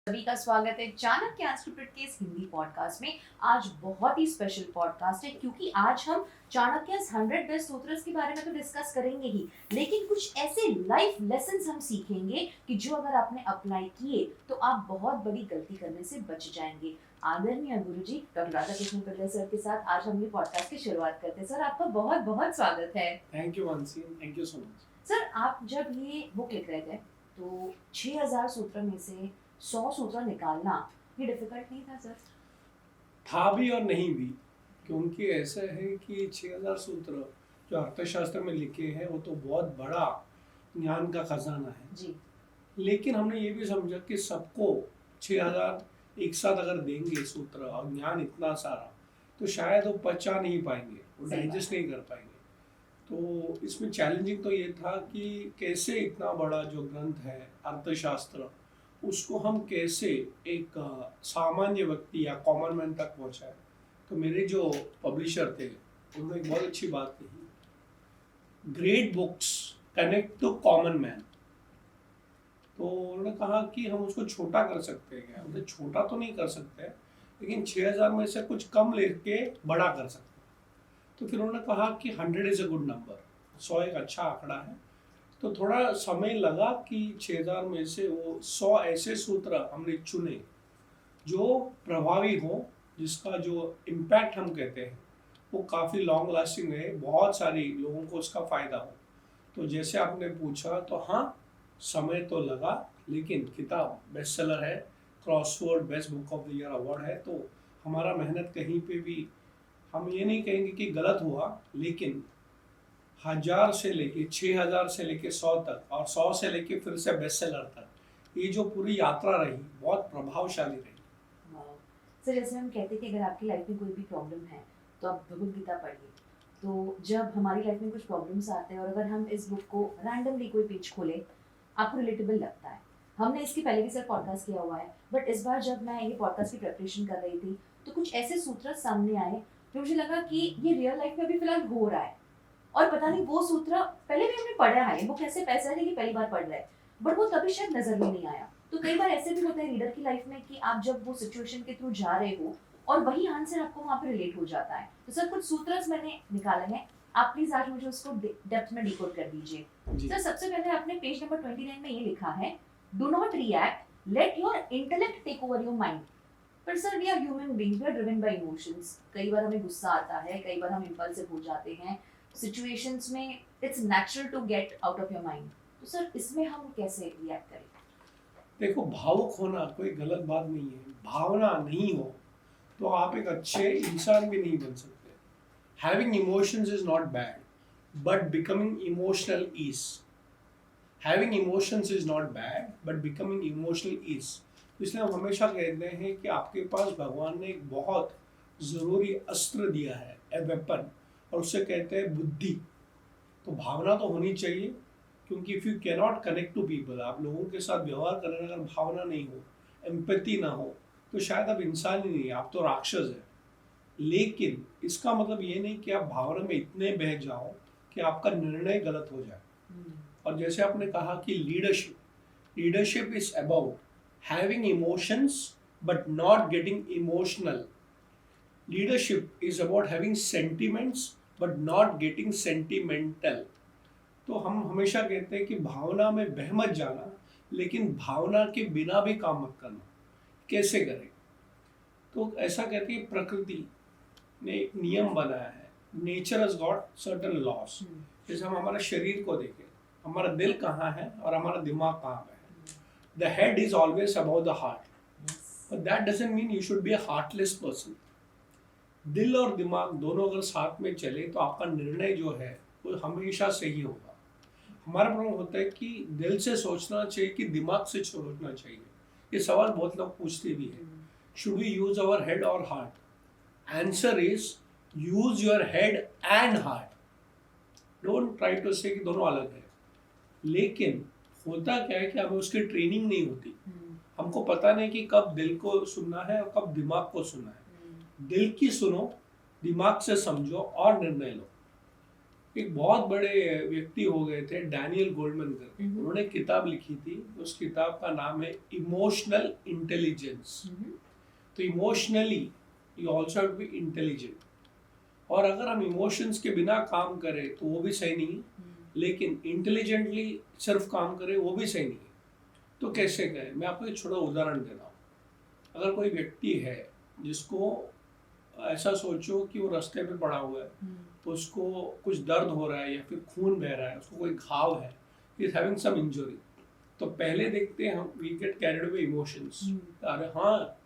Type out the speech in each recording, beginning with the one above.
सभी का स्वागत है चाणक्य अनस्क्रिप्टेड के इस हिंदी पॉडकास्ट में। आज बहुत ही स्पेशल पॉडकास्ट है क्योंकि आज हम चाणक्य 100 बेस्ट सूत्रस के बारे में तो डिस्कस करेंगे ही, लेकिन कुछ ऐसे लाइफ लेसन्स हम सीखेंगे कि जो अगर आपने अप्लाई किए तो आप बहुत बड़ी गलती करने से बच जाएंगे। आदरणीय गुरुजी डॉक्टर राधा कृष्ण पिल्ले सर के साथ आज हम ये पॉडकास्ट की शुरुआत करते हैं। सर, आपका बहुत बहुत स्वागत है। Thank you Mansi, thank you so much. Sir, आप जब ये बुक लिख रहे थे तो 6000 सूत्र में से 100 सूत्र निकालना ये डिफिकल्ट नहीं था सर? था भी और नहीं भी, क्योंकि ऐसा है कि 6000 सूत्र जो अर्थशास्त्र में लिखे हैं वो तो बहुत बड़ा ज्ञान का खजाना है जी। लेकिन हमने ये भी समझा कि सबको 6000 एक साथ अगर देंगे सूत्र और ज्ञान इतना सारा तो शायद वो पचा नहीं पाएंगे, वो डाइजेस्ट नहीं कर पाएंगे। तो इसमें चैलेंजिंग तो ये था कि कैसे इतना बड़ा जो ग्रंथ है अर्थशास्त्र उसको हम कैसे एक सामान्य व्यक्ति या कॉमन मैन तक पहुंचाए। तो मेरे जो पब्लिशर थे उन्होंने एक बहुत अच्छी बात कही, great books connect to common man. तो उन्होंने कहा कि हम उसको छोटा कर सकते हैं क्या? मतलब छोटा तो नहीं कर सकते लेकिन 6000 में से कुछ कम लेके बड़ा कर सकते हैं। तो फिर उन्होंने कहा कि 100 इज अ गुड नंबर, 100 एक अच्छा आंकड़ा है। तो थोड़ा समय लगा कि 6000 में से वो 100 ऐसे सूत्र हमने चुने जो प्रभावी हो, जिसका जो इम्पैक्ट हम कहते हैं वो काफ़ी लॉन्ग लास्टिंग रहे, बहुत सारी लोगों को उसका फ़ायदा हो। तो जैसे आपने पूछा तो हाँ, समय तो लगा, लेकिन किताब बेस्ट सेलर है, crossword best book of the year award है। तो हमारा मेहनत कहीं पे भी हम ये नहीं कहेंगे कि गलत हुआ, लेकिन 1000 से लेके 6000 से लेके 100 तक और 100 से लेके फिर से बेस्ट सेलर तक, ये जो पूरी यात्रा रही बहुत प्रभावशाली रही। सर, जैसे हम कहते हैं कि अगर आपकी लाइफ में कोई भी प्रॉब्लम है तो आप भगवद गीता पढ़िए। तो जब हमारी लाइफ में कुछ प्रॉब्लम्स आते हैं और अगर हम इस बुक को रैंडमली कोई पेज खोले, आपको रिलेटेबल लगता है। हमने इसके पहले भी सर पॉडकास्ट किया हुआ है, बट इस बार जब मैं ये पॉडकास्ट की प्रिपरेशन कर रही थी तो कुछ ऐसे सूत्र सामने आए जो मुझे लगा कि ये रियल लाइफ में भी फिलहाल हो रहा है। और पता नहीं वो सूत्र पहले भी हमने पढ़ा है, बुक ऐसे पैसा है कि पहली बार पढ़ रहे हैं, बट वो कभी शायद नजर में नहीं आया। तो कई बार ऐसे भी होता है रीडर की लाइफ में कि आप जब वो सिचुएशन के थ्रू जा रहे हो और वही आंसर आपको वहां पे रिलेट हो जाता है। तो सर, कुछ सूत्र मैंने निकाले हैं, आप प्लीज आज मुझे उसको डेप्थ में डिकोड कर दीजिए। सर, सबसे पहले आपने पेज नंबर 29 में ये लिखा है, do not react, let your intellect take over your mind. पर sir, we are human beings, we are driven by emotions. कई बार हमें गुस्सा आता है, कई बार हम इम्पल्सिव हो जाते हैं सिचुएशंस में, it's natural to get out of your mind. तो सर, इसमें हम कैसे रिएक्ट करें? देखो, भावुक होना कोई गलत बात नहीं है, भावना नहीं हो तो आप एक अच्छे इंसान भी नहीं बन सकते। Having emotions is not bad, but becoming emotional is. Having emotions is not bad, but becoming emotional is. इसलिए हम हमेशा कहते हैं कि आपके पास भगवान ने एक बहुत ज़रूरी अस्त्र दिया है, ए वेपन, और उससे कहते हैं बुद्धि। तो भावना तो होनी चाहिए, क्योंकि if you cannot connect to people, आप लोगों के साथ व्यवहार करने में अगर भावना नहीं हो, एम्पैथी ना हो, तो शायद आप इंसान ही नहीं, आप तो राक्षस है। लेकिन इसका मतलब ये नहीं कि आप भावना में इतने बह जाओ कि आपका निर्णय गलत हो जाए। और जैसे आपने कहा कि leadership is about having emotions but not getting emotional. Leadership is about having sentiments but not getting sentimental. तो हम हमेशा कहते हैं कि भावना में बह मत जाना, लेकिन भावना के बिना भी काम मत करना। कैसे करें? तो ऐसा कहते हैं प्रकृति ने एक नियम बनाया है, nature has got certain loss. जैसे हम हमारा शरीर को देखें, हमारा दिल कहाँ है और हमारा दिमाग कहाँ पे है। The head is always about the heart, but that doesn't mean you should be a heartless person. दिल और दिमाग दोनों अगर साथ में चले तो आपका निर्णय जो है वो हमेशा सही होगा। हमारा प्रॉब्लम होता है कि दिल से सोचना चाहिए कि दिमाग से सोचना चाहिए। ये सवाल बहुत लोग पूछते भी हैं, should we use our head और heart? Answer is use your head and heart. Don't try to say कि दोनों अलग है। लेकिन होता क्या है कि हमें उसकी ट्रेनिंग नहीं होती। हमको पता नहीं कि कब दिल को सुनना है और कब दिमाग को सुनना है। दिल की सुनो, दिमाग से समझो और निर्णय लो। एक बहुत बड़े व्यक्ति हो गए थे, डैनियल गोल्डमैन करके। हम्म। उन्होंने किताब लिखी थी, उस किताब का नाम है इमोशनल इंटेलिजेंस। तो emotionally you also have to be intelligent. और अगर हम इमोशंस के बिना काम करें तो वो भी सही नहीं है, लेकिन इंटेलिजेंटली सिर्फ काम करें वो भी सही नहीं है। तो कैसे करें? मैं आपको एक छोटा उदाहरण दे रहा हूँ। अगर कोई व्यक्ति है जिसको ऐसा सोचो कि वो रास्ते पे पड़ा हुआ है, उसको कुछ दर्द हो रहा है या फिर खून बह रहा है, उसको कोई घाव है, इज हैविंग सम इंजरी, तो पहले देखते हैं हम, we get carried away emotions. अरे हाँ,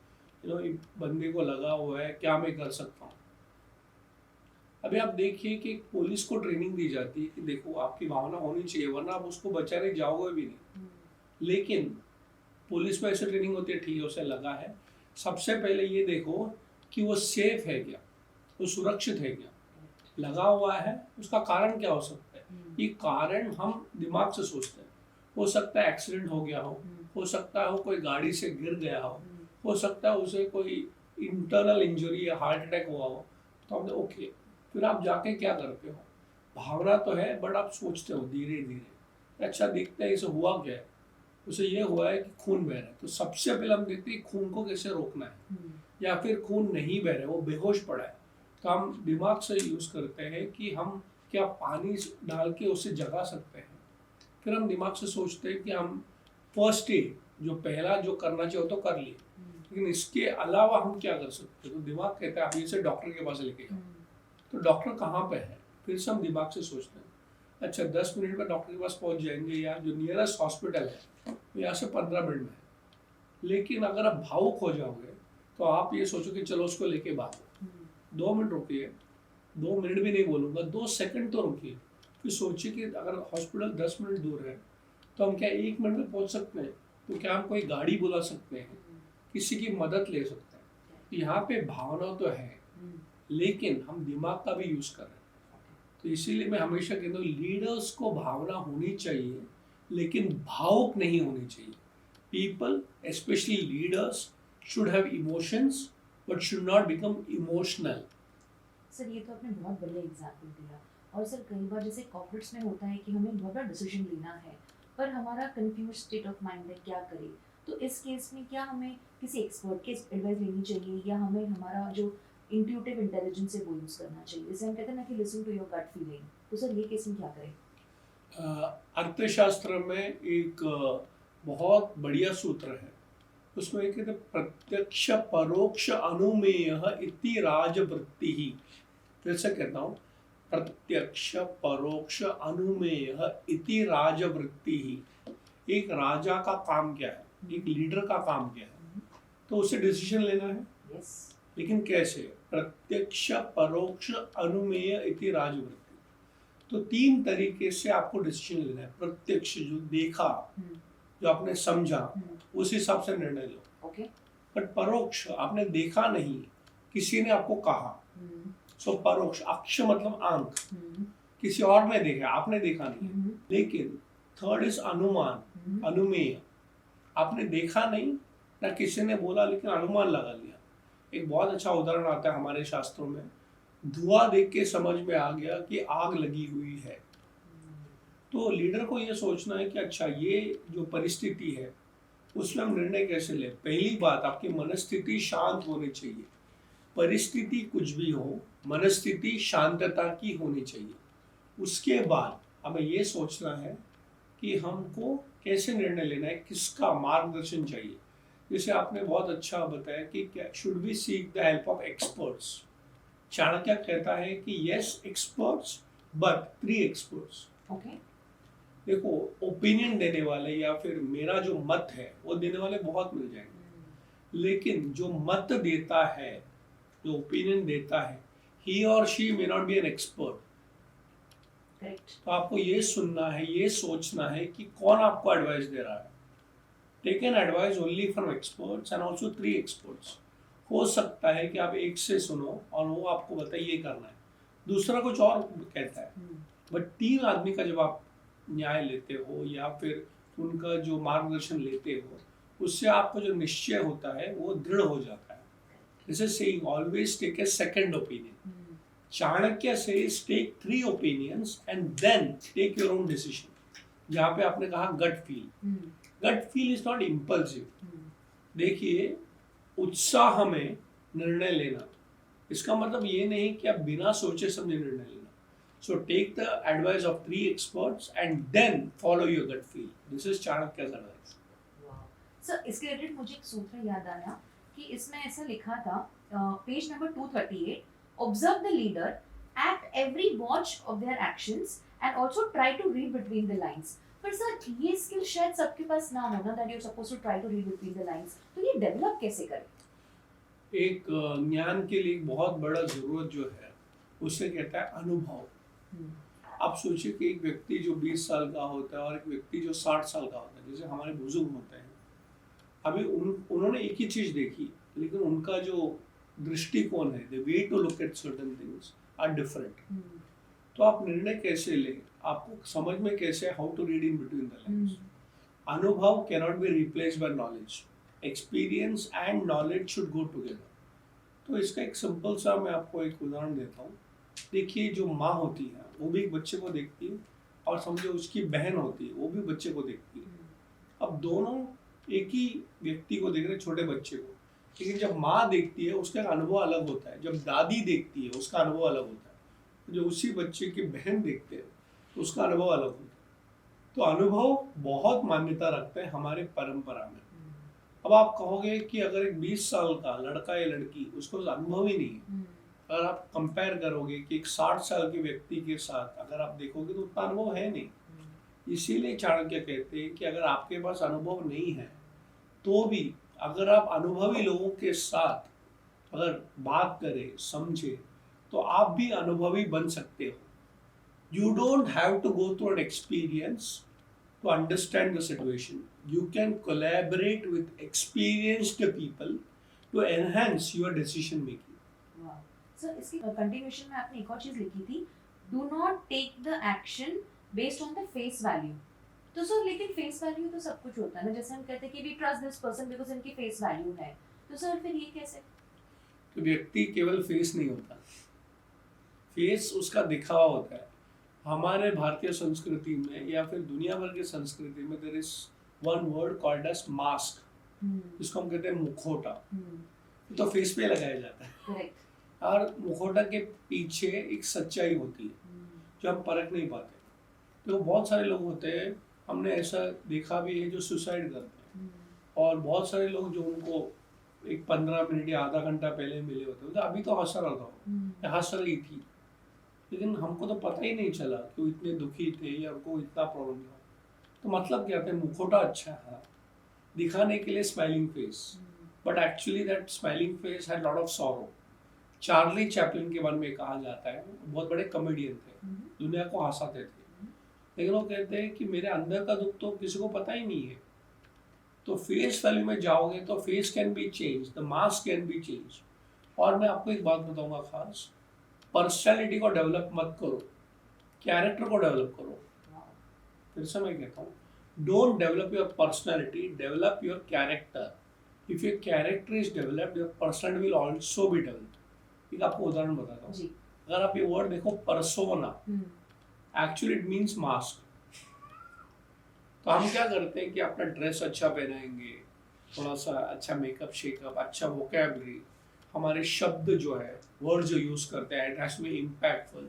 बंदे को लगा हुआ है, क्या मैं कर सकता हूँ। अभी आप देखिए कि पुलिस को ट्रेनिंग दी जाती है कि देखो आपकी भावना होनी चाहिए, वरना आप उसको बचाने जाओगे भी नहीं। लेकिन पुलिस में ऐसे ट्रेनिंग होती है, ठीक है उसे लगा है, सबसे पहले ये देखो कि वो सेफ है क्या, वो सुरक्षित है क्या। लगा हुआ है, उसका कारण क्या हो सकता है? ये कारण हम दिमाग से सोचते हैं। हो सकता है एक्सीडेंट हो गया हो सकता है वो कोई गाड़ी से गिर गया हो सकता है उसे कोई इंटरनल इंजरी या हार्ट अटैक हुआ हो। तो हमने ओके, फिर आप जाके क्या करते हो? भावना तो है बट आप सोचते हो धीरे धीरे, अच्छा देखते हैं इसे हुआ क्या है, उसे ये हुआ है कि खून बह रहा है, तो सबसे पहले हम देखते हैं खून को कैसे रोकना है। या फिर खून नहीं बह रहा है, वो बेहोश पड़ा है, तो हम दिमाग से यूज़ करते हैं कि हम क्या पानी डाल के उसे जगा सकते हैं। फिर हम दिमाग से सोचते हैं कि हम फर्स्ट एड, जो पहला जो करना चाहिए वो तो कर लिए, लेकिन इसके अलावा हम क्या कर सकते हैं। तो दिमाग कहता है आप इसे डॉक्टर के पास लेके जाओ। तो डॉक्टर कहाँ पे है? फिर से हम दिमाग से सोचते हैं, अच्छा 10 मिनट में डॉक्टर के पास पहुँच जाएंगे, या जो नियरेस्ट हॉस्पिटल है वो यहाँ से 15 मिनट में है। लेकिन अगर आप भावुक हो जाओगे तो आप ये सोचो कि चलो उसको लेके भागो। 2 मिनट रुकिए, 2 मिनट भी नहीं बोलूँगा, 2 सेकंड तो रुकिए। फिर सोचिए कि अगर हॉस्पिटल 10 मिनट दूर है तो हम क्या 1 मिनट में पहुँच सकते हैं? तो क्या हम कोई गाड़ी बुला सकते हैं, किसी की मदद ले सकते हैं? यहाँ पे भावना तो है, लेकिन हम दिमाग का भी यूज़ कर रहे हैं। तो इसीलिए मैं हमेशा कहता हूँ लीडर्स को भावना होनी चाहिए, लेकिन भावुक नहीं होनी चाहिए। People, specially leaders, should have emotions but should not become emotional. Sir ये तो आपने बहुत बढ़िया एग्जाम्पल दिया। और सर कई बार जैसे कॉर्पोरेट्स में होता है कि हमें बहुत बड़ा डिसीजन लेना है, पर हमारा कंफ्यूज स्टेट ऑफ माइंड है, क्या करें। तो इस केस में क्या हमें किसी एक्सपर्ट की एडवाइस लेनी चाहिए, या हमें हमारा जो इंट्यूटिव इंटेलिजेंस है वो यूज़ करना चाहिए? जैसे हम कहते हैं ना कि listen to your gut feeling, तो सर ये केस में क्या करें? अर्थशास्त्र में एक बहुत बढ़िया सूत्र है, उसमें एक कहते प्रत्यक्ष परोक्ष अनुमेय इति राजवृत्ति ही। फिर से कहता हूँ, प्रत्यक्ष परोक्ष अनुमेय इति राजवृत्ति ही। एक राजा का काम क्या है, एक लीडर का काम क्या है? तो उसे डिसीजन लेना है। यस। लेकिन कैसे? प्रत्यक्ष परोक्ष अनुमेय इति राजवृत्ति। तो 3 तरीके से आपको डिसीजन लेना है। प्रत्यक्ष, जो देखा, जो आपने समझा, उस हिसाब से निर्णय लो। ओके। बट परोक्ष, आपने देखा नहीं, किसी ने आपको कहा, सो परोक्ष। अक्ष मतलब आंख, किसी और ने देखा, आपने देखा नहीं। लेकिन थर्ड इज अनुमान, अनुमेय। आपने देखा नहीं, ना किसी ने बोला, लेकिन अनुमान लगा लिया। एक बहुत अच्छा उदाहरण आता है हमारे शास्त्रों में, धुआं देख के समझ में आ गया कि आग लगी हुई है। तो लीडर को ये सोचना है कि अच्छा ये जो परिस्थिति है उसमें हम निर्णय कैसे लें। पहली बात, आपकी मनस्थिति शांत होनी चाहिए। परिस्थिति कुछ भी हो, मनस्थिति शांतता की होनी चाहिए। उसके बाद हमें ये सोचना है कि हमको कैसे निर्णय लेना है, किसका मार्गदर्शन चाहिए। जैसे आपने बहुत अच्छा बताया कि क्या should we seek the help of experts. Chanakya कहता है कि yes experts but 3 experts. Okay. देखो, ओपिनियन देने वाले या फिर मेरा जो मत है वो देने वाले बहुत मिल जाएंगे, लेकिन जो मत देता है, जो ओपिनियन देता है, ही और she may not be an expert. Correct. तो आपको ये सुनना है, ये सोचना है कि कौन आपको एडवाइस दे रहा है। Take an advice only from experts and also 3 experts. हो सकता है कि आप एक से सुनो और वो आपको बताए ये करना है, दूसरा कुछ और कहता है, बट 3 आदमी का जब आप न्याय लेते हो या फिर उनका जो मार्गदर्शन लेते हो, उससे आपका जो निश्चय होता है वो दृढ़ हो जाता है। This is saying always take a second opinion. Chanakya says take 3 opinions and then take your own decision. जहाँ पे आपने कहा gut feel, gut feel is not impulsive. देखिए, उत्साह में निर्णय लेना, इसका मतलब ये नहीं कि आप बिना सोचे समझे निर्णय लेना. So take the advice of 3 experts and then follow your gut feel. This is Chanakya's advice. Sir इसके रिलेटेड मुझे एक सूत्र याद आया कि इसमें ऐसा लिखा था, page number 238, observe the leader, act every watch of their actions and also try to read between the lines. पर सर ये स्किल शायद सबके पास ना हो ना, that you are supposed to try to read between the lines. तो ये डेवलप कैसे करें? एक ज्ञान के लिए बहुत बड़ा जरूरत जो है उसे कहता है अनुभव. आप सोचिए कि एक व्यक्ति जो 20 साल का होता है और एक व्यक्ति जो 60 साल का होता है, जैसे हमारे बुजुर्ग होते हैं, अभी उन्होंने एक ही चीज देखी, लेकिन उनका जो दृष्टिकोण है, the way to look at certain things are different. तो आप निर्णय कैसे ले, आपको समझ में कैसे, how to read in between the lines. अनुभव cannot be replaced by knowledge. Experience and knowledge should go together. तो इसका एक सिंपल सा मैं आपको एक उदाहरण देता हूँ. देखिए, जो माँ होती है वो भी एक बच्चे को देखती है, और समझो उसकी बहन होती है वो भी बच्चे को देखती है. अब दोनों एक ही व्यक्ति को देख रहे हैं, छोटे बच्चे को, लेकिन जब माँ देखती है उसका अनुभव अलग होता है, जब दादी देखती है उसका अनुभव अलग होता है, जो उसी बच्चे की बहन देखते हैं उसका अनुभव अलग होता है. तो अनुभव बहुत मान्यता रखते हैं हमारे परंपरा में. अब आप कहोगे कि अगर एक 20 साल का लड़का या लड़की, उसको अनुभव ही नहीं है, अगर आप कंपेयर करोगे कि एक 60 साल के व्यक्ति के साथ अगर आप देखोगे तो उतना अनुभव है नहीं. इसीलिए चाणक्य कहते हैं कि अगर आपके पास अनुभव नहीं है तो भी अगर आप अनुभवी लोगों के साथ अगर बात करें, समझे, तो आप भी अनुभवी बन सकते हो. You don't have to go through an experience to understand the situation. You can collaborate with experienced people to enhance your decision making. Wow. Sir इसकी कंटिन्यूएशन में आपने एक और चीज लिखी थी, do not take the action based on the face value. तो sir लेकिन फेस वैल्यू तो सब कुछ होता है ना, जैसे हम कहते हैं कि we trust this person because इनकी फेस वैल्यू है. तो सर फिर ये कैसे? तो व्यक्ति केवल फेस नहीं होता, फेस उसका दिखावा होता है. हमारे भारतीय संस्कृति में या फिर दुनिया भर की संस्कृति में there is one word called as mask, जिसको हम कहते हैं मुखौटा. तो फेस पे लगाया जाता है. करेक्ट. और मुखौटा के पीछे एक सच्चाई होती है जो हम परख नहीं पाते. तो बहुत सारे लोग होते हैं, हमने ऐसा देखा भी है, जो सुसाइड करते हैं. और बहुत सारे लोग जो उनको एक 15 मिनट या आधा घंटा पहले मिले होते हैं, तो अभी तो हंस रहा था या हंस रही थी, लेकिन हमको तो पता ही नहीं चला कि वो इतने दुखी थे या उनको इतना प्रॉब्लम था. तो मतलब क्या था, मुखौटा अच्छा है दिखाने के लिए, smiling face, but actually that smiling face had lot of sorrow. Charlie Chaplin के बारे में कहा जाता है, बहुत बड़े कॉमेडियन थे, दुनिया को हंसाते थे, लेकिन वो कहते हैं कि मेरे अंदर का दुख तो किसी को पता ही नहीं है. तो फेस वैल्यू में जाओगे तो face can be change, the mask can be change. और मैं आपको एक बात बताऊंगा खास, पर्सनैलिटी को डेवलप मत करो, कैरेक्टर को डेवलप करो. फिर से मैं कहता हूँ, don't develop your personality, develop your character. If your character is developed, your personality will also be developed. एक आपको उदाहरण बताता हूँ. अगर आप ये वर्ड देखो, persona, actually it means mask. तो हम क्या करते हैं कि अपना ड्रेस अच्छा पहनाएंगे, थोड़ा सा अच्छा मेकअप शेकअप, अच्छा वोकैबुलरी, हमारे शब्द जो है, वर्ड जो यूज करते हैं, it has to be impactful,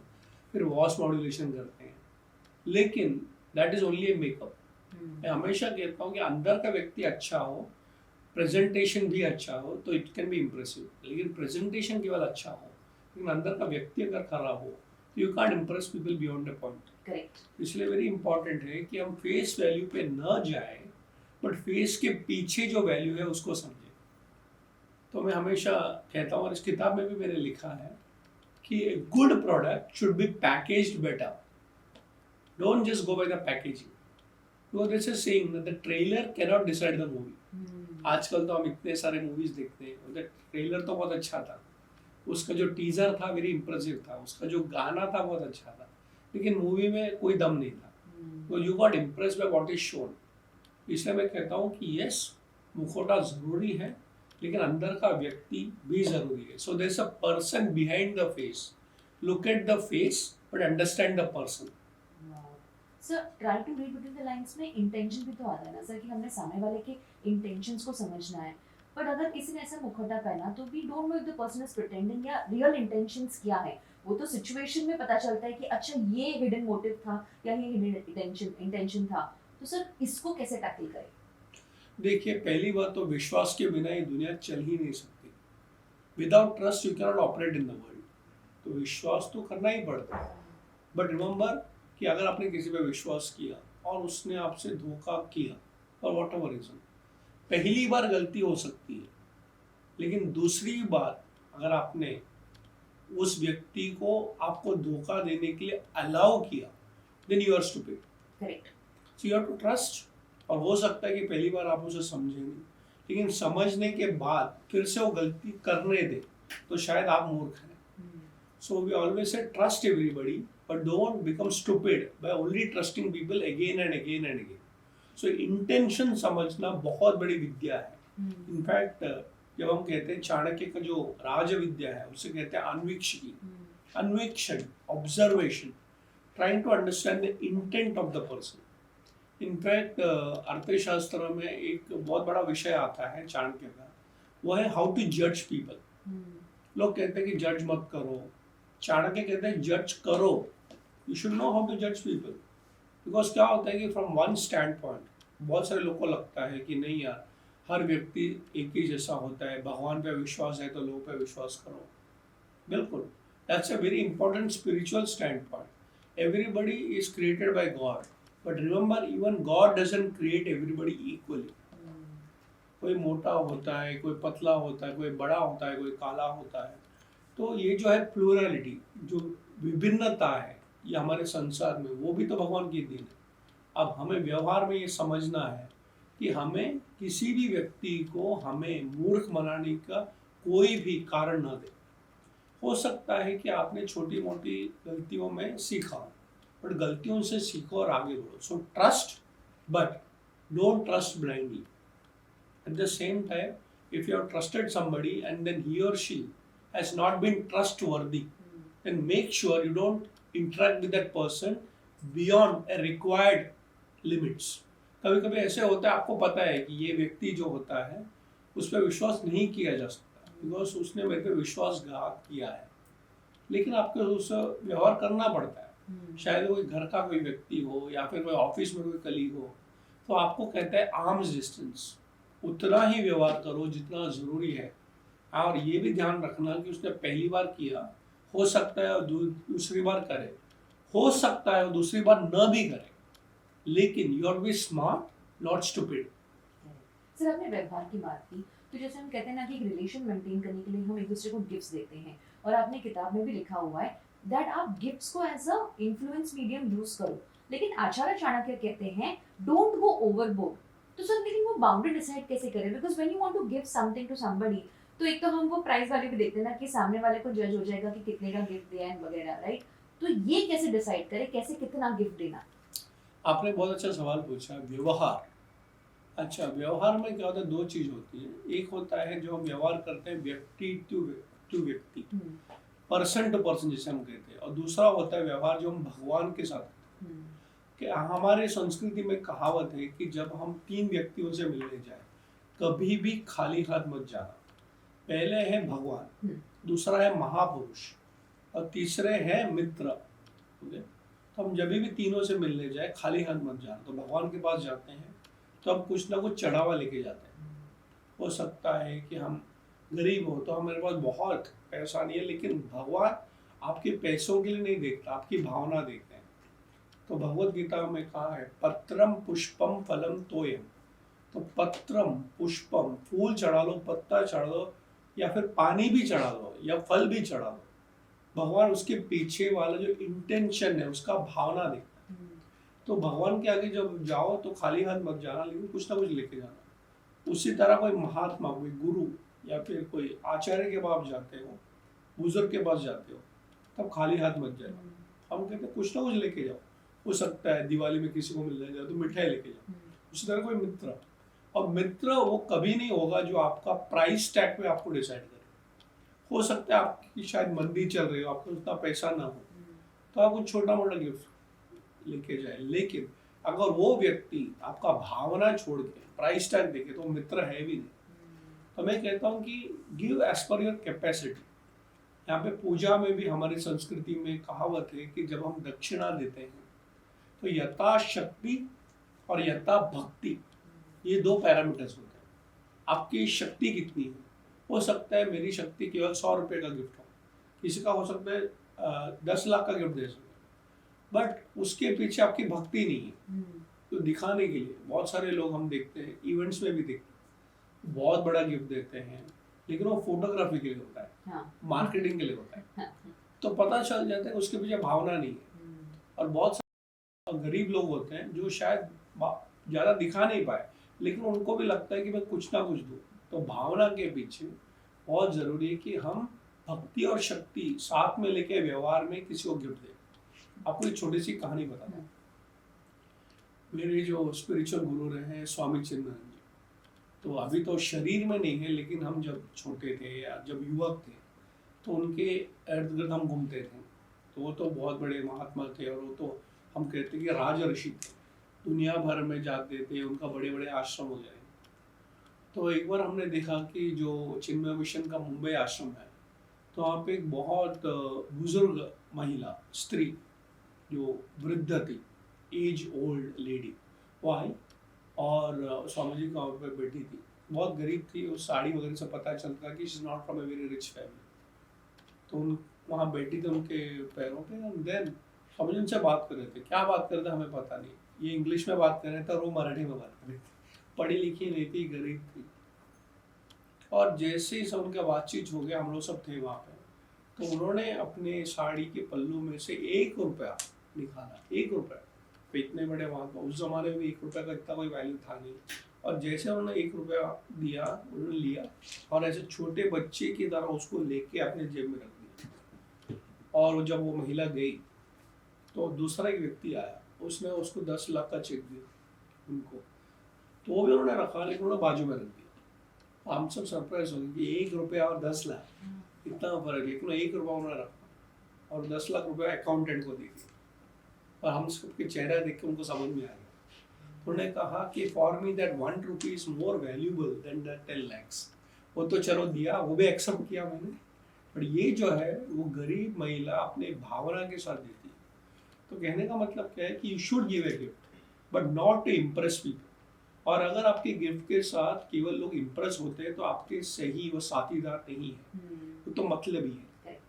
फिर वॉइस मॉड्यूलेशन करते हैं, लेकिन that is only a makeup. मैं हमेशा कहता हूँ कि अंदर का व्यक्ति अच्छा हो, प्रेजेंटेशन भी अच्छा हो, तो इट कैन बी इम्प्रेसिव. लेकिन प्रेजेंटेशन केवल अच्छा हो लेकिन अंदर का व्यक्ति अगर खराब हो, तो you can't impress people beyond a point. Correct. इसलिए वेरी इंपॉर्टेंट है कि हम फेस वैल्यू पे न जाए, बट फेस के पीछे जो वैल्यू है उसको समझें. तो मैं हमेशा कहता हूँ, और इस किताब में भी मैंने लिखा है कि good product should be packaged better. Don't just go by the packaging. तो this is saying that the trailer cannot decide the movie. आजकल तो हम इतने सारे मूवीज देखते हैं, द ट्रेलर तो बहुत अच्छा था, उसका जो टीजर था वेरी इंप्रेसिव था, उसका जो गाना था बहुत अच्छा था, लेकिन मूवी में कोई दम नहीं था. तो you got impressed by what is shown. इसलिए मैं कहता हूँ कि यस, मुखौटा जरूरी है, लेकिन अंदर का व्यक्ति भी जरूरी है. So there is a person behind the face. look at the face but understand the person. Sir try to read between the lines में इंटेंशन भी तो आता है ना सर कि हमने सामने वाले के इंटेंशंस को समझना है बट अगर किसी ने ऐसा मुखौटा पहना तो we don't know if the person is pretending या रियल इंटेंशंस क्या है वो तो सिचुएशन में पता चलता है कि अच्छा ये हिडन मोटिव था या ये हिडन इंटेंशन था तो सर इसको कैसे टैकल करें देखिए, पहली बात तो विश्वास के बिना ये दुनिया चल ही नहीं सकती. Without trust you cannot operate in the world. तो विश्वास तो करना ही पड़ता है. बट रिमेंबर कि अगर आपने किसी पे विश्वास किया और उसने आपसे धोखा किया फॉर वॉट एवर रीजन, पहली बार गलती हो सकती है, लेकिन दूसरी बार अगर आपने उस व्यक्ति को आपको धोखा देने के लिए अलाउ किया, then you are stupid. Correct so you have to trust. और हो सकता है कि पहली बार आप उसे समझे नहीं, लेकिन समझने के बाद फिर से वो गलती करने दे तो शायद आप मूर्ख हैं. So we always say trust everybody but don't become stupid by only trusting people again and again and again. So intention समझना बहुत बड़ी विद्या है. इनफैक्ट जब हम कहते हैं चाणक्य का जो राज विद्या है उसे कहते हैं अन्वीक्षिकी. अन्वेक्षण, observation, trying to understand the intent of the person. In fact Arthashastra में एक बहुत बड़ा विषय आता है चाणक्य का, वो है हाउ टू जज पीपल. लोग कहते हैं कि जज मत करो, चाणक्य कहते हैं जज करो. You should know how to जज पीपल. बिकॉज क्या होता है कि फ्रॉम वन स्टैंड पॉइंट बहुत सारे लोगों को लगता है कि नहीं यार, हर व्यक्ति एक ही जैसा होता है, भगवान पे विश्वास है तो लोगों पे विश्वास करो. बिल्कुल, that's a very important spiritual stand point. Everybody is created by God, but remember even God doesn't create everybody equally. कोई मोटा होता है, कोई पतला होता है, कोई बड़ा होता है, कोई काला होता है. तो ये जो है प्लूरलिटी, जो विभिन्नता है ये हमारे संसार में, वो भी तो भगवान की देन है. अब हमें व्यवहार में ये समझना है कि हमें किसी भी व्यक्ति को हमें मूर्ख बनाने का कोई भी कारण ना दे. हो सकता है कि आपने छोटी मोटी गलतियों में सीखा, बट गलतियों से सीखो और आगे बढ़ो. So trust, but don't trust blindly. At the same time, if you have trusted somebody and then he और she has not been trustworthy, then make sure you don't interact with that person beyond a required limits. कभी कभी ऐसे होता है, आपको पता है कि ये व्यक्ति जो होता है उस पर विश्वास नहीं किया जा सकता बिकॉज उसने मेरे पे विश्वासघात किया है, लेकिन आपको उससे व्यवहार करना पड़ता है. शायद कोई घर का कोई व्यक्ति हो या फिर कोई ऑफिस में कोई कलीग हो, तो आपको कहता है आर्म्स डिस्टेंस, उतना ही व्यवहार करो जितना ज़रूरी है. और ये भी ध्यान रखना कि उसने पहली बार किया, हो सकता है और दूसरी बार करे, हो सकता है और दूसरी बार न भी करे, लेकिन you are be smart not stupid. Sir आपने व्यवहार की बात की, तो जैसे हम कहते हैं ना कि एक रिलेशन मेंटेन करने के लिए हम एक दूसरे को गिफ्ट्स देते हैं, और आपने किताब में भी लिखा हुआ है दैट आप गिफ्ट्स को as a influence medium use करो, लेकिन आचार्य चाणक्य कहते हैं डोंट गो ओवरबोर्ड. तो सर लेकिन वो बाउंड्री डिसाइड कैसे करें, because when you want to give something to somebody, तो एक तो हम वो प्राइस वैल्यू भी देखते हैं ना कि सामने वाले को जज हो जाएगा कि कितने का गिफ्ट दिया है वगैरह, राइट. तो ये कैसे डिसाइड करें, कैसे कितना गिफ्ट देना. आपने बहुत अच्छा सवाल पूछा. व्यवहार, अच्छा व्यवहार में क्या होता है, दो चीज होती है. एक होता है जो हम व्यवहार करते हैं व्यक्ति टू व्यक्ति, पर्सन टू पर्सन जिसे हम कहते हैं, और दूसरा होता है व्यवहार जो हम भगवान के साथ. कि हमारे संस्कृति में कहावत है कि जब हम तीन व्यक्तियों से मिलने जाए, कभी भी खाली हाथ मत जाना. पहले है भगवान, दूसरा है महापुरुष, और तीसरे है मित्र. तो हम जब भी तीनों से मिलने जाए खाली हाथ मत जाना. तो भगवान के पास जाते हैं तो हम कुछ ना कुछ चढ़ावा लेके जाते हैं. हो सकता है कि हम गरीब हो तो हमारे पास बहुत पैसा नहीं है, लेकिन भगवान आपके पैसों के लिए नहीं देखता, आपकी भावना देखते हैं. तो भगवत गीता में कहा है पत्रम पुष्पम फलम तोयम. तो पत्रम पुष्पम, फूल चढ़ा लो, पत्ता चढ़ा लो, या फिर पानी भी चढ़ा दो या फल भी चढ़ा दो, भगवान उसके पीछे वाला जो इंटेंशन है उसका भावना देखता है. तो भगवान के आगे जब जाओ तो खाली हाथ मत जाना, लेकिन कुछ ना कुछ लेके जाना. उसी तरह कोई महात्मा, कोई गुरु या फिर कोई आचार्य के पास जाते हो, बुजुर्ग के पास जाते हो, तब खाली हाथ मत जाना. हम कहते हैं कुछ ना कुछ लेके जाओ. हो सकता है दिवाली में किसी को मिलने जाओ तो मिठाई लेके जाओ. उसी तरह कोई मित्र, और मित्र वो कभी नहीं होगा जो आपका प्राइस टैग पे आपको डिसाइड करे. हो सकता है आपकी शायद मंदी चल रही हो, आपको उतना पैसा ना हो, तो आप कुछ छोटा मोटा गिफ्ट लेके जाए। लेकिन अगर वो व्यक्ति आपका भावना छोड़ के प्राइस टैग देखे तो मित्र है भी नहीं। तो मैं कहता हूँ कि give as per your capacity. यहाँ पे पूजा में भी हमारी संस्कृति में कहावत है कि जब हम दक्षिणा देते हैं तो यथाशक्ति और यथा भक्ति, ये 2 पैरामीटर्स होते हैं। आपकी शक्ति कितनी है, हो सकता है मेरी शक्ति केवल 100 रुपये का गिफ्ट हो, किसी का हो सकता है 10 लाख का गिफ्ट दे सकते, बट उसके पीछे आपकी भक्ति नहीं है। तो दिखाने के लिए बहुत सारे लोग हम देखते हैं, इवेंट्स में भी देखते हैं, बहुत बड़ा गिफ्ट देते हैं, लेकिन वो फोटोग्राफी के लिए होता है, हाँ, मार्केटिंग के लिए होता है। हाँ, तो पता चल जाता है उसके पीछे भावना नहीं है। और बहुत सारे गरीब लोग होते हैं जो शायद ज़्यादा दिखा नहीं पाए, लेकिन उनको भी लगता है कि मैं कुछ ना कुछ दूँ। तो भावना के पीछे बहुत ज़रूरी है कि हम भक्ति और शक्ति साथ में लेके व्यवहार में किसी को गिफ्ट दें। आपको एक छोटी सी कहानी बताता हूँ। मेरे जो स्पिरिचुअल गुरु रहे हैं स्वामी चिन्मयानंद जी, तो अभी तो शरीर में नहीं है, लेकिन हम जब छोटे थे या जब युवक थे तो उनके इर्द गिर्द हम घूमते थे। तो वो तो बहुत बड़े महात्मा थे और वो तो हम कहते कि राज ऋषि थे, दुनिया भर में जाते थे, उनका बड़े बड़े आश्रम हो गए। तो एक बार हमने देखा कि जो चिन्मय मिशन का मुंबई आश्रम है, तो वहाँ पे एक बहुत बुजुर्ग महिला स्त्री जो वृद्ध थी, एज ओल्ड लेडी, वो आई और स्वामी जी का पे बैठी थी। बहुत गरीब थी, उस साड़ी वगैरह से पता चलता कि she is not from a very rich family. तो उन वहाँ बैठी थी उनके पैरों पे, एंड देन स्वामी जी उनसे बात कर रहे थे। क्या बात कर रहे थे हमें पता नहीं, ये इंग्लिश में बात कर रहे थे और वो मराठी में बात कर रही थी। पढ़ी लिखी नहीं थी, गरीब थी। और जैसे ही सब उनका बातचीत हो गया, हम लोग सब थे वहाँ पे, तो उन्होंने अपने साड़ी के पल्लू में से 1 रुपया निकाला। 1 रुपया, तो इतने बड़े महात्मा, उस जमाने में 1 रुपया का इतना कोई वैल्यू था नहीं। और जैसे उन्होंने 1 रुपया दिया, उन्होंने लिया और ऐसे छोटे बच्चे की तरह उसको लेके अपने जेब में रख दिया। और जब वो महिला गई तो दूसरा एक व्यक्ति आया, उसने उसको 10 लाख का चेक दिया उनको, तो वो भी उन्होंने रखा, लेकिन उन्होंने बाजू में रख दिया। हम सब सरप्राइज हो गए कि 1 रुपया और 10 लाख, इतना फर्क, लेकिन 1 रुपया उन्होंने रखा और 10 लाख रुपया अकाउंटेंट को दे दिया। और हम सबके चेहरा देख के उनको समझ में आ गया। उन्होंने कहा कि for me that 1 rupee is more valuable than that 10 lakhs। वो तो चलो दिया, वो भी एक्सेप्ट किया मैंने, पर ये जो है वो गरीब महिला अपने भावना के साथ देती है। तो कहने का मतलब क्या है कि you should give a gift but not to impress people. और अगर आपके गिफ्ट के साथ केवल लोग इम्प्रेस होते हैं तो आपके सही वो साथीदार नहीं है, वो तो मतलब ही है।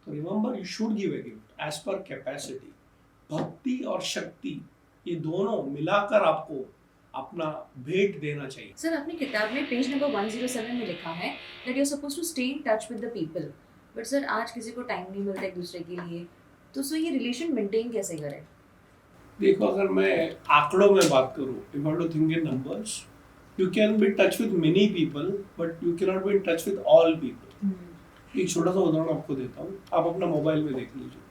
तो remember, you should give a gift as per capacity. भक्ति और शक्ति, ये दोनों मिलाकर आपको अपना भेंट देना चाहिए। सर, अपनी किताब में पेज नंबर 107 में लिखा है that you are supposed to stay in touch with the people, but sir आज किसी को टाइम नहीं मिलता एक दूसरे के लिए, तो सो ये रिलेशन मेंटेन कैसे करें? देखो, अगर मैं आंकड़ों में बात करूं, if I to think in numbers, you can be touch with many people but you can not be in touch with all people. एक छोटा सा उदाहरण आपको देता हूँ, आप अपना मोबाइल में देख लीजिए।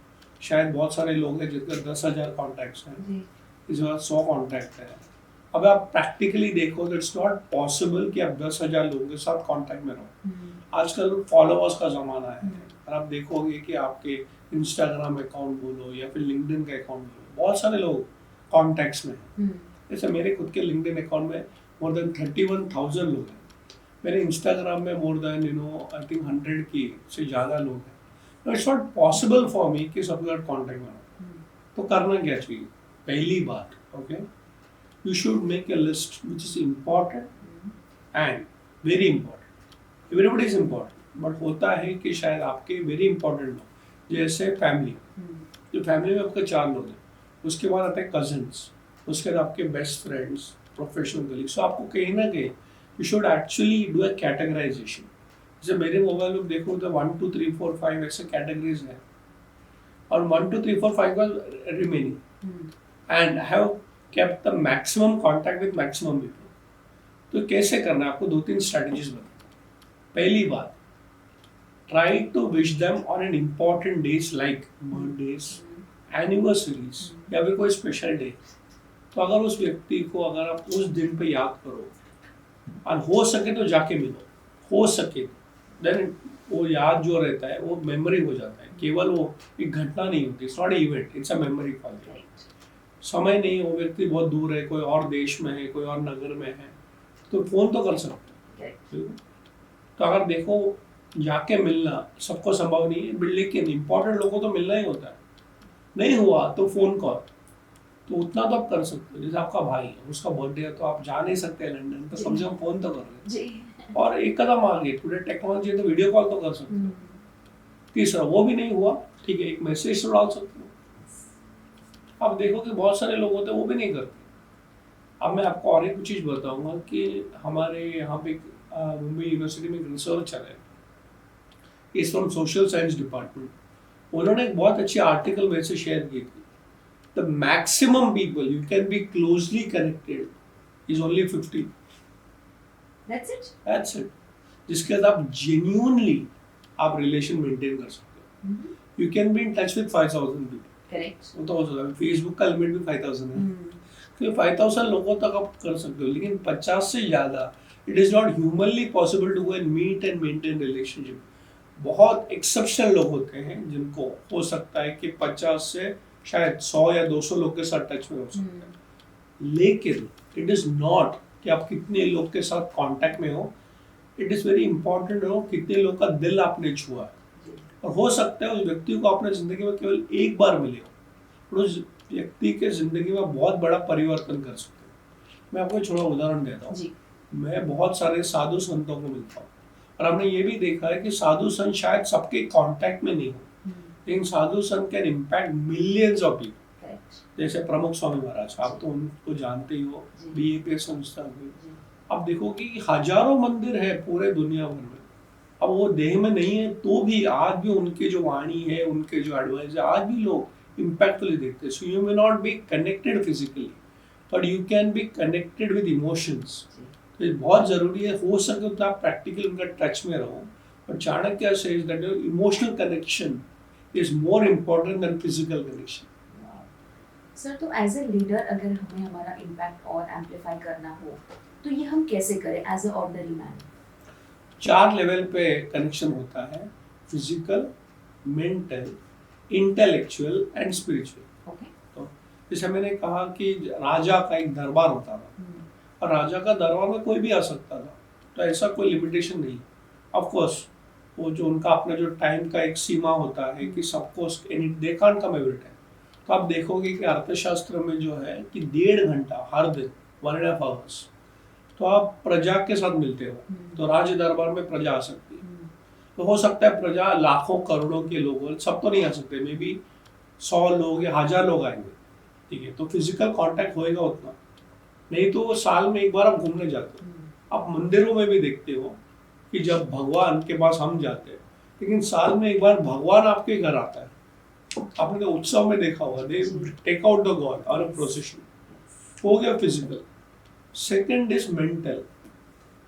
शायद बहुत सारे लोग हैं जिनके 10,000 कॉन्टैक्ट्स हैं, इस बार 100 कॉन्टैक्ट है। अब आप प्रैक्टिकली देखो तो इट्स नॉट पॉसिबल कि आप 10,000 लोगों के साथ कॉन्टैक्ट में रहो। आजकल फॉलोअर्स का ज़माना है, और आप देखोगे कि आपके इंस्टाग्राम अकाउंट बोलो या फिर लिंक्डइन का अकाउंट बोलो, बहुत सारे लोग कॉन्टैक्ट्स में हैं। जैसे मेरे खुद के लिंक्डइन अकाउंट में मोर देन 31,000 लोग हैं। मेरे इंस्टाग्राम में मोर देन आई थिंक 100 की से ज़्यादा लोग हैं। It's not possible for me कि सबके साथ कॉन्टैक्ट में रहो। तो करना क्या चाहिए? पहली बात, okay, you should make a list which is important and very important. Everybody is important, but होता है कि शायद आपके वेरी इंपॉर्टेंट लोग, जैसे फैमिली, जो फैमिली में आपके 4 लोग हैं, उसके बाद आते हैं कजन्स, उसके बाद आपके best friends, professional colleagues. So आपको कहीं ना कहीं you should actually do a categorization. जैसे मेरे मोबाइल में देखो तो 1 2 3 4 5 ऐसे कैटेगरीज हैं, और 1 2 3 4 5 was remaining, and have kept the maximum contact with maximum people। तो कैसे करना है, आपको 2-3 स्ट्रेटजीज बताओ। पहली बात, try to wish them on an important days like birthdays, anniversaries या फिर कोई स्पेशल डे। तो अगर उस व्यक्ति को अगर आप उस दिन पे याद करो और हो सके तो जाके मिलो, हो सके देन वो याद जो रहता है वो मेमोरी हो जाता है, केवल वो एक घटना नहीं होती, it's not event, it's a memory for. समय नहीं, वो व्यक्ति बहुत दूर है, कोई और देश में है, कोई और नगर में है, तो फोन तो कर सकते हैं। तो अगर देखो जाके मिलना सबको संभव नहीं है, लेकिन इम्पोर्टेंट लोगों को तो मिलना ही होता है, नहीं हुआ तो फोन कॉल तो उतना तो आप कर सकते हो। जैसे आपका भाई है, उसका बर्थडे है, तो आप जा नहीं सकते लंदन, तो कम से कम फोन तो कर रहे हैं। और एक कदम आगे टुडे टेक्नोलॉजी है, तो वीडियो कॉल तो कर सकते हो। तीसरा, वो भी नहीं हुआ, ठीक है, एक मैसेज तो डाल सकते हो। अब देखो कि बहुत सारे लोग होते हैं वो भी नहीं करते। अब मैं आपको और एक चीज़ बताऊंगा कि हमारे यहाँ पे मुंबई यूनिवर्सिटी में एक रिसर्चर है, is from social science department. उन्होंने एक बहुत अच्छी आर्टिकल मेरे से शेयर की थी। The maximum people you can be closely connected is only 50। That's it. जिसके साथ आप जेन्युइनली आप रिलेशन मेंटेन कर सकते हो। You can B in touch with 5000 people. Correct. वो तो हो सकता है, फेसबुक का लिमिट भी 5000 है, तो 5000 लोगों तक आप कर सकते हो, लेकिन 50 से ज़्यादा it is not humanly possible to go and meet and maintain relationship. बहुत एक्सेप्शनल लोग होते हैं जिनको हो सकता है कि 50 से शायद 100 या 200 लोग के साथ टच में हो सकते हैं, लेकिन इट इज़ नॉट कि आप कितने लोग के साथ कांटेक्ट में हो। इट इज़ वेरी इंपॉर्टेंट हो कितने लोग का दिल आपने छुआ है, और हो सकता है उस व्यक्ति को अपने ज़िंदगी में केवल एक बार मिले हो, उस व्यक्ति के ज़िंदगी में बहुत बड़ा परिवर्तन कर सकते हो। मैं आपको छोटा उदाहरण देता हूँ। मैं बहुत सारे साधु संतों को मिलता हूँ, और हमने ये भी देखा है कि साधु संत शायद सबके कांटेक्ट में नहीं हो, लेकिन साधु संत can impact millions of people. जैसे प्रमुख स्वामी महाराज, आप तो उनको जानते ही हो, बीएपी संस्था में। अब देखो कि हजारों मंदिर है पूरे दुनिया भर में, अब वो देह में नहीं है तो भी आज भी उनके जो वाणी है, उनके जो एडवाइस है, आज भी लोग इम्पैक्टफुली देखते हैं। So you may not be connected physically, but you can be connected with emotions. तो ये बहुत जरूरी है, हो सके तो आप प्रैक्टिकल उनका टच में रहो। और Chanakya says that emotional connection is more important then physical connection. Sir, तो एज ए लीडर अगर हमें हमारा इम्पैक्ट और एम्पलीफाई करना हो तो ये हम कैसे करें as a ordinary man? 4 level पे कनेक्शन होता है, physical, mental, intellectual and spiritual. तो जैसे मैंने कहा कि राजा का एक दरबार होता था, और राजा का दरबार में कोई भी आ सकता था, तो ऐसा कोई लिमिटेशन नहीं। ऑफ कोर्स वो जो उनका अपना जो टाइम का एक सीमा होता है कि सबको they can't come every time. तो आप देखोगे कि अर्थशास्त्र में जो है कि 1.5 घंटा हर दिन, 1.5 आवर्स, तो आप प्रजा के साथ मिलते हो, तो राज दरबार में प्रजा आ सकती है। तो हो सकता है प्रजा लाखों करोड़ों के लोग, सब तो नहीं आ सकते, मे बी 100 लोग या 1000 लोग आएंगे, ठीक है, तो फिजिकल कांटेक्ट होएगा उतना। नहीं तो साल में एक बार आप घूमने जाते हो। आप मंदिरों में भी देखते हो कि जब भगवान के पास हम जाते हैं, लेकिन साल में एक बार भगवान आपके घर आता है। आपने तो उत्सव में देखा होगा, they take out the god और अ प्रोसेशन। हो गया फिजिकल। Second is mental.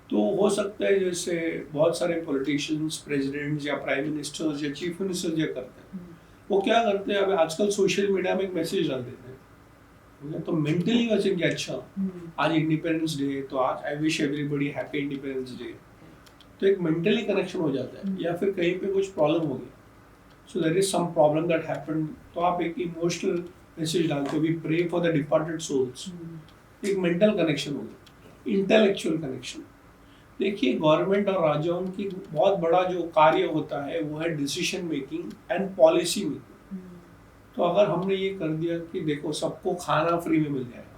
तो हो सकता है जैसे बहुत सारे पॉलिटिशियंस, प्रेसिडेंट्स या प्राइम मिनिस्टर्स या चीफ मिनिस्टर जो करते हैं, वो क्या करते हैं, अब आजकल सोशल मीडिया में एक मैसेज डाल देते हैं, तो मेंटली वैसे कि अच्छा आज इंडिपेंडेंस डे, तो आज I wish everybody happy independence day, तो एक मेंटली कनेक्शन हो जाता है। या फिर कहीं पे कुछ प्रॉब्लम हो गई, so there is some problem that happened, तो आप एक इमोशनल मैसेज डालते हो, we pray for the departed souls. एक मेंटल कनेक्शन हो गया। इंटेलेक्चुअल कनेक्शन, देखिए गवर्नमेंट और राज्यों की बहुत बड़ा जो कार्य होता है वो है decision making and policy making. तो अगर हमने ये कर दिया कि देखो सबको खाना फ्री में मिल जाएगा,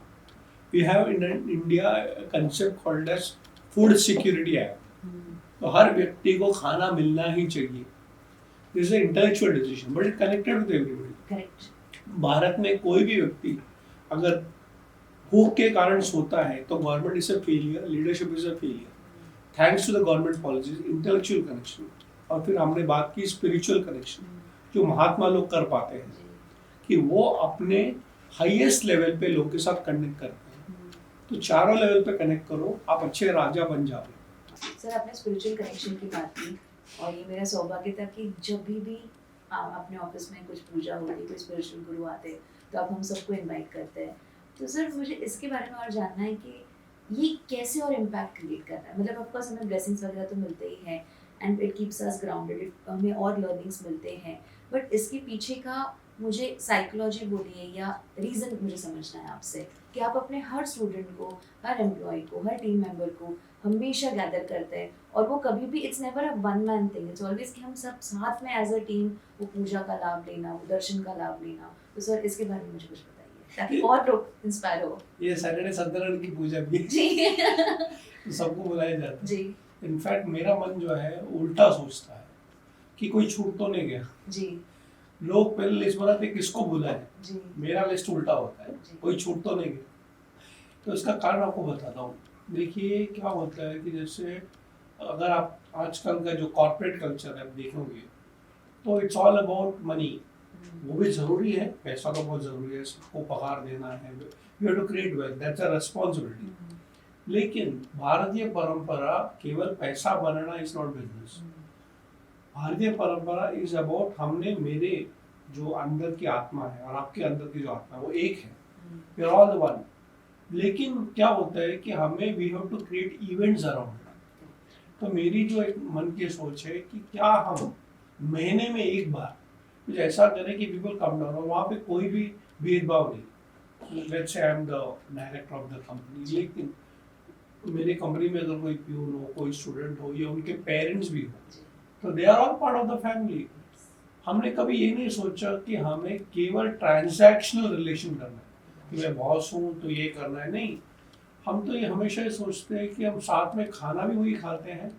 we have in India concept called as food security act, तो हर व्यक्ति को खाना मिलना ही चाहिए। This is intellectual decision but it connected with everybody. Correct. Bharat में कोई भी व्यक्ति अगर भूख के कारण सोता है तो government is a failure, leadership is a failure. Thanks to the government policies, intellectual connection. और फिर हमने बात की स्पिरिचुअल कनेक्शन, जो महात्मा लोग कर पाते हैं कि वो अपने हाईएस्ट लेवल पे लोगों के साथ कनेक्ट करते हैं। तो चारों लेवल पे कनेक्ट करो, आप अच्छे राजा बन जाओगे। सर, आपने स्पिरिचुअल कनेक्शन की बात की, और ये मेरा सौभाग्य था कि जब भी अपने ऑफिस में कुछ पूजा होती, कोई स्पिरिचुअल गुरु आते, तो आप हम सबको इनवाइट करते हैं। तो सर मुझे इसके बारे में और जानना है कि ये कैसे और इम्पैक्ट क्रिएट करता है। मतलब ऑफकोर्स हमें ब्लेसिंग्स वगैरह तो मिलते ही हैं, and it keeps us grounded, हमें और लर्निंग्स मिलते हैं। बट इसके पीछे का मुझे साइकोलॉजी बोलिए या रीज़न मुझे समझना है आपसे कि आप अपने हर स्टूडेंट को, हर एम्प्लॉय को, हर टीम मेंबर को हमेशा गैदर करते हैं, और वो कभी भी it's never a one man thing, it's always कि हम सब साथ में एज अ टीम वो पूजा का लाभ लेना, वो दर्शन का लाभ लेना। तो सर इसके बारे में मुझे कुछ बताइए ताकि और लोग इंस्पायर हो। ये सैटरडे सत्यनारायण की पूजा भी है, जी तो सबको बुलाया जाता है। जी इनफैक्ट मेरा मन जो है उल्टा सोचता है कि कोई छूट तो नहीं गया। जी लोग पहले लिस्ट बनाते किसको बुलाए, जी मेरा लिस्ट उल्टा होता है, जी। कोई छूट तो नहीं गया। तो इसका कारण आपको बताता हूँ। देखिए क्या होता है कि जैसे अगर आप आजकल का जो कॉर्पोरेट कल्चर है आप देखोगे तो इट्स ऑल अबाउट मनी। वो भी ज़रूरी है, पैसा तो बहुत ज़रूरी है, सबको पगार देना है, you have to create wealth, that's a responsibility. लेकिन भारतीय परंपरा केवल पैसा बनाना इज नॉट बिजनेस। भारतीय परंपरा इज अबाउट हमने मेरे जो अंदर की आत्मा है और आपके अंदर की जो आत्मा है वो एक है, we are all the one. लेकिन क्या होता है कि हमें we have to create events around. तो मेरी जो एक मन की सोच है कि क्या हम महीने में एक बार कुछ ऐसा करें कि पीपल कम डाउन, और वहाँ पे कोई भी भेदभाव नहीं। Let's say I am the director of the company, लेकिन मेरे कंपनी में अगर कोई प्यून हो, कोई स्टूडेंट हो या उनके पेरेंट्स भी हो, तो they are all part of the family. हमने कभी ये नहीं सोचा कि हमें केवल ट्रांजैक्शनल रिलेशन करना है कि मैं बॉस हूँ तो ये करना है, नहीं। हम तो ये हमेशा ये सोचते हैं कि हम साथ में खाना भी वही खाते हैं,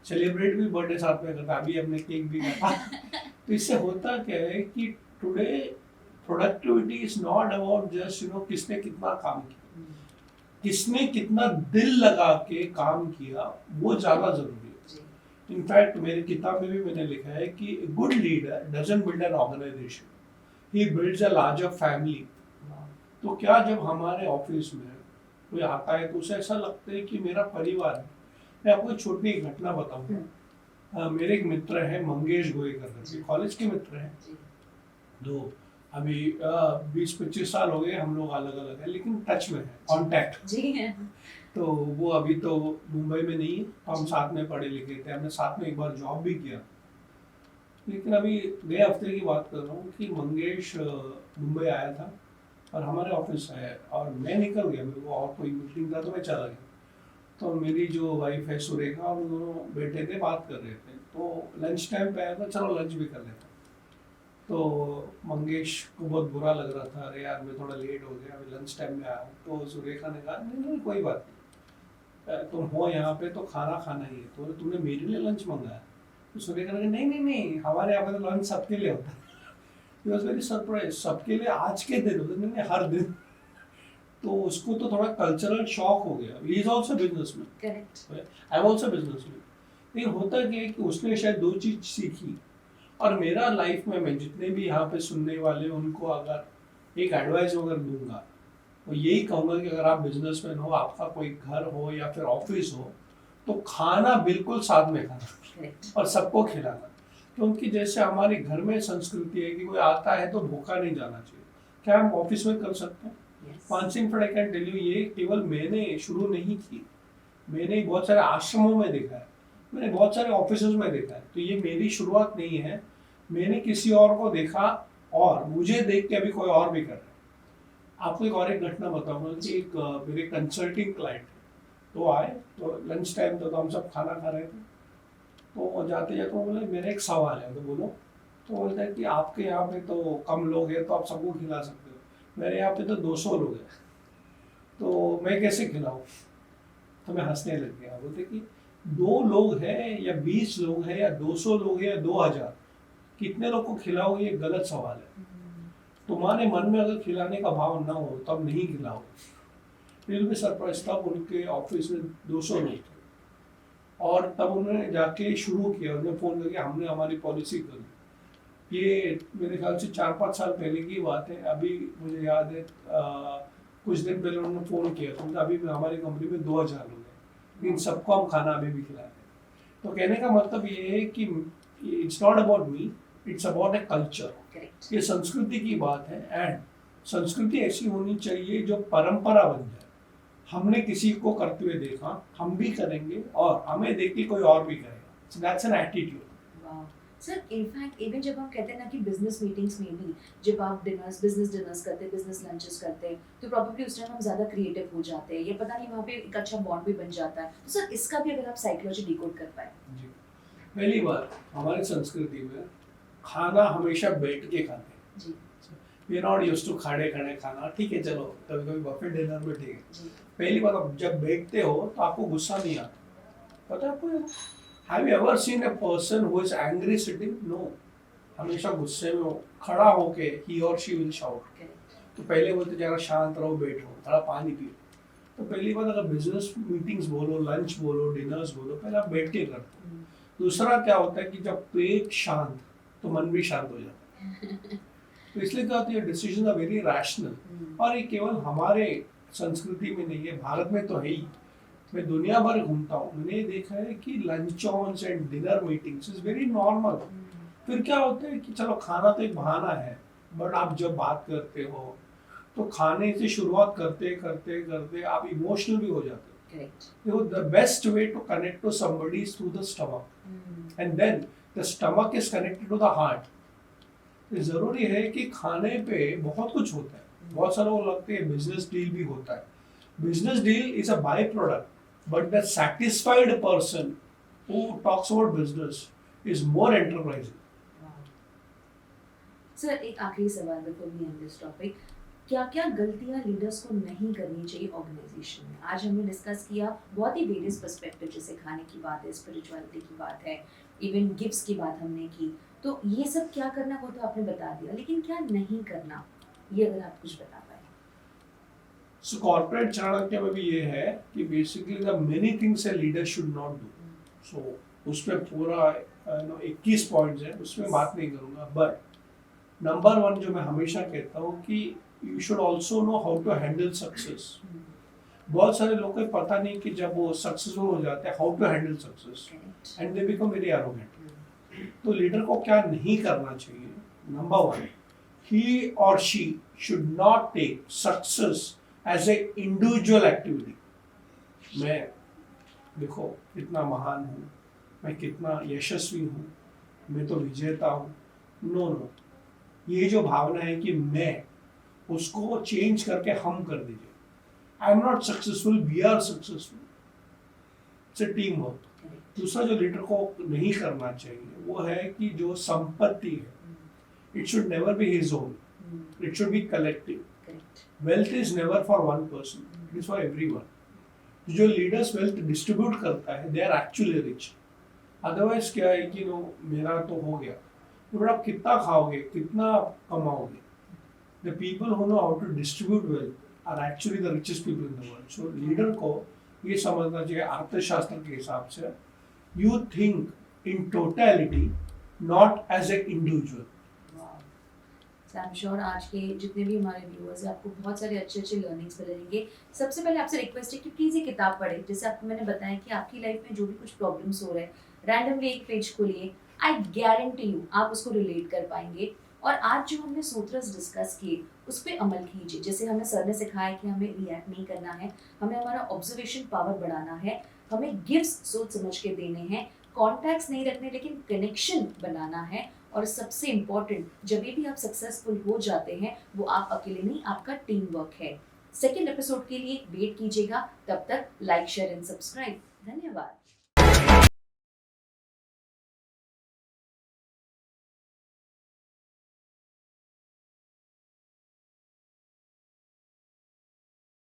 सेलिब्रेट भी बर्थडे साथ में करते हैं, अभी हमने केक भी काटा। तो इससे होता क्या है कि today productivity is not about just किसने कितना काम किया, किसने कितना दिल लगा के काम किया, वो ज़्यादा ज़रूरी है। इनफैक्ट मेरी किताब में भी मैंने लिखा है कि good leader doesn't build an organization, he builds a larger family. तो क्या जब हमारे ऑफिस में कोई आता है तो उसे ऐसा लगता है कि मेरा परिवार है। मैं आपको एक छोटी घटना बताऊंगा। मेरे एक मित्र है मंगेश गोयकर करके, कॉलेज के मित्र हैं। दो अभी 20-25 साल हो गए हम लोग अलग अलग हैं, लेकिन टच में है, कांटेक्ट जी है। तो वो अभी तो मुंबई में नहीं है, हम साथ में पढ़े लिखे थे, हमने साथ में एक बार जॉब भी किया। लेकिन अभी गए हफ्ते की बात कर रहा हूँ कि मंगेश मुंबई आया था और हमारे ऑफिस है, और मैं निकल गया, मेरे को और कोई मीटिंग था तो मैं चला गया। तो मेरी जो वाइफ है सुरेखा, और दोनों बैठे थे बात कर रहे थे, तो लंच टाइम पे आया था, चलो लंच भी कर लेते। तो मंगेश को बहुत बुरा लग रहा था, अरे यार मैं थोड़ा लेट हो गया, अभी लंच टाइम में आया हूँ। तो सुरेखा ने कहा नहीं नहीं कोई बात नहीं, तुम हो यहाँ पे तो खाना खाना ही है, तो तुमने मेरे लिए लंच मंगाया। तो सुरेखा ने कहा नहीं नहीं नहीं, हमारे यहाँ पे तो लंच सबके लिए होता है। ही वाज वेरी सरप्राइज, सबके लिए आज के दिन होता है, नहीं हर दिन। तो उसको तो थोड़ा कल्चरल शॉक हो गया। He is also businessman, correct. I am also businessman. लेकिन होता क्या है कि उसने शायद दो चीज सीखी, और मेरा लाइफ में मैं जितने भी यहाँ पे सुनने वाले उनको अगर एक एडवाइस अगर दूंगा तो यही कहूँगा कि अगर आप बिजनेसमैन हो, आपका कोई घर हो या फिर ऑफिस हो, तो खाना बिल्कुल साथ में खाना और सबको खिलाना। क्योंकि जैसे हमारे घर में संस्कृति है कि कोई आता है तो भूखा नहीं जाना चाहिए, क्या हम ऑफिस में कर सकते हैं? पांचिंग फट आई कैन टेल यू, ये केवल मैंने शुरू नहीं की, मैंने बहुत सारे आश्रमों में देखा है, मैंने बहुत सारे ऑफिसों में देखा है। तो ये मेरी शुरुआत नहीं है, मैंने किसी और को देखा और मुझे देख के अभी कोई और भी कर रहा है। आपको एक घटना बताऊंगा कि एक मेरे कंसल्टिंग क्लाइंट तो आए, तो लंच टाइम था तो हम सब खाना खा रहे थे। तो जाते जाते वो बोले मेरा एक सवाल है, तो बोलो। तो बोलता है कि आपके यहाँ पे तो कम लोग हैं तो आप सबको खिला सकते हो, मेरे यहाँ पे तो 200 लोग हैं, तो मैं कैसे खिलाऊँ? तो मैं हंसने लग गया। बोलते कि 2 लोग हैं या 20 लोग हैं या 200 लोग हैं या 2000, कितने लोग को खिलाओ, ये गलत सवाल है। तुम्हारे मन में अगर खिलाने का भाव ना हो तब नहीं खिलाओ। फिर भी सरप्राइज, तब उनके ऑफिस में 200 लोग थे, और तब उन्होंने जाके शुरू किया, उन्होंने फ़ोन करके हमने हमारी पॉलिसी कर दी। ये मेरे ख्याल से 4-5 साल पहले की बात है। अभी मुझे याद है कुछ दिन पहले उन्होंने फ़ोन किया, तो अभी हमारी कंपनी में 2000 लोग हैं, लेकिन सबको हम खाना अभी भी खिलाते हैं। तो कहने का मतलब ये है कि it's not about me, it's about a culture. ये संस्कृति की बात है, एंड संस्कृति ऐसी होनी चाहिए जो परंपरा बन जाए। हमने किसी को करते हुए देखा, हम भी करेंगे और हमें देख के कोई और भी करेगा। So that's an attitude. वाह सर, इनफैक्ट इवन जब हम कहते हैं ना कि बिजनेस मीटिंग्स में भी जब आप बिजनेस डिनर्स करते हैं, बिजनेस लंचेस करते हैं, तो प्रॉब्लली उस टाइम हम ज़्यादा क्रिएटिव हो जाते हैं, या पता नहीं वहाँ पे एक अच्छा बॉन्ड भी बन जाता है। तो सर इसका भी अगर आप साइकोलॉजी डिकोड कर पाए। जी, पहली बात हमारी संस्कृति में खाना हमेशा बैठ के खाते हैं। जी we are not used to खड़े खड़े खाना, ठीक है चलो कभी कभी बफे डिनर में ठीक है। जी पहली बात, आप जब बैठते हो तो आपको गुस्सा नहीं आता, पता है आपको? Have you ever seen a person who is angry sitting? No, हमेशा गुस्से में हो, खड़ा होके ही और शी विल शाउट। करेक्ट। तो पहले बोलते जरा शांत रहो, बैठो, थोड़ा पानी पियो। तो पहली बात, अगर बिजनेस मीटिंग्स बोलो, लंच बोलो, डिनर्स बोलो, पहले आप बैठ के करते हो। दूसरा क्या होता है कि जब पेट शांत तो मन भी शांत हो जाता है। तो इसलिए क्या होता है, डिसीजन आर वेरी रैशनल। और ये केवल हमारे संस्कृति में नहीं है, भारत में तो है ही। मैं दुनिया भर घूमता हूँ, मैंने देखा है कि luncheons and dinner meetings is very normal. फिर क्या होता है कि चलो खाना तो एक बहाना है, बट आप जब बात करते हो तो खाने से शुरुआत करते करते करते आप इमोशनल भी हो जाते हो। करेक्ट। देखो, the best way to connect to somebody is through the stomach, and then the stomach is connected to the heart. ये जरूरी है कि खाने पे बहुत कुछ होता है। बहुत सारे लोग लगते हैं बिजनेस डील भी होता है। Business deal is a by product, but the satisfied person who talks about business is more enterprising. Sir एक आखिरी सवाल before we end this topic, क्या क्या गलतियां लीडर्स को नहीं करनी चाहिए ऑर्गेनाइजेशन में? आज हमने डिस्कस किया बहुत ही वेरियस पर्सपेक्टिव, जैसे खाने की बात है, स्पिरिचुअलिटी की बात है, इवन गिफ्ट्स की बात हमने की। तो ये सब क्या करना वो तो आपने बता दिया, लेकिन क्या नहीं करना, ये अगर आप कुछ बता पाए। So corporate चाणक्य में भी ये है कि basically the many things a leader should not do. So उसमें पूरा 21 पॉइंट्स है, उसमें बात नहीं करूँगा। बट नंबर 1 जो मैं हमेशा कहता हूँ कि you should also know how to handle success. बहुत सारे लोगों को पता नहीं कि जब वो सक्सेसफुल हो जाते हैं, how to handle success, and they become very arrogant. तो लीडर को क्या नहीं करना चाहिए? Number 1, he or she should not take success as a individual activity. मैं देखो कितना महान हूँ, मैं कितना यशस्वी हूँ, मैं तो विजेता हूँ। नो नो, ये जो भावना है कि मैं, उसको चेंज करके हम कर दीजिए। I am not successful, we are successful. It's a team work. दूसरा जो लीडर को नहीं करना चाहिए वो है कि जो संपत्ति है, it should never be his own, it should be collective. Wealth is never for one person, it is for everyone. जो लीडर्स वेल्थ डिस्ट्रीब्यूट करता है, they are actually rich. Otherwise क्या है कि नो मेरा तो हो गया, तो आप कितना खाओगे, कितना कमाओगे? The people who know how to distribute wealth are actually the richest people in the world. So leader को ये समझना चाहिए अर्थशास्त्र के हिसाब से, you think in totality, not as a individual. I am sure आज के जितने भी हमारे व्यूअर्स हैं, आपको बहुत सारे अच्छे अच्छे लर्निंग्स मिलेंगे। सबसे पहले आपसे रिक्वेस्ट है कि प्लीज़ ये किताब पढ़ें। जैसे आपको मैंने बताया कि आपकी लाइफ में जो भी कुछ प्रॉब्लम्स हो रहे हैं, रैंडमली एक पेज खोलिए, आई गारंटी यू आप उसको रिलेट कर पाएंगे। और आज जो हमने सूत्रस डिस्कस किए उस पर अमल कीजिए। जैसे हमें सर ने सिखाया कि हमें रिएक्ट नहीं करना है, हमें हमारा ऑब्जर्वेशन पावर बढ़ाना है, हमें गिफ्ट्स सोच समझ के देने हैं, कॉन्टैक्ट्स नहीं रखने लेकिन कनेक्शन बनाना है। और सबसे इम्पॉर्टेंट, जब भी आप सक्सेसफुल हो जाते हैं वो आप अकेले नहीं, आपका टीम वर्क है। सेकेंड एपिसोड के लिए वेट कीजिएगा। तब तक लाइक, शेयर एंड सब्सक्राइब। धन्यवाद।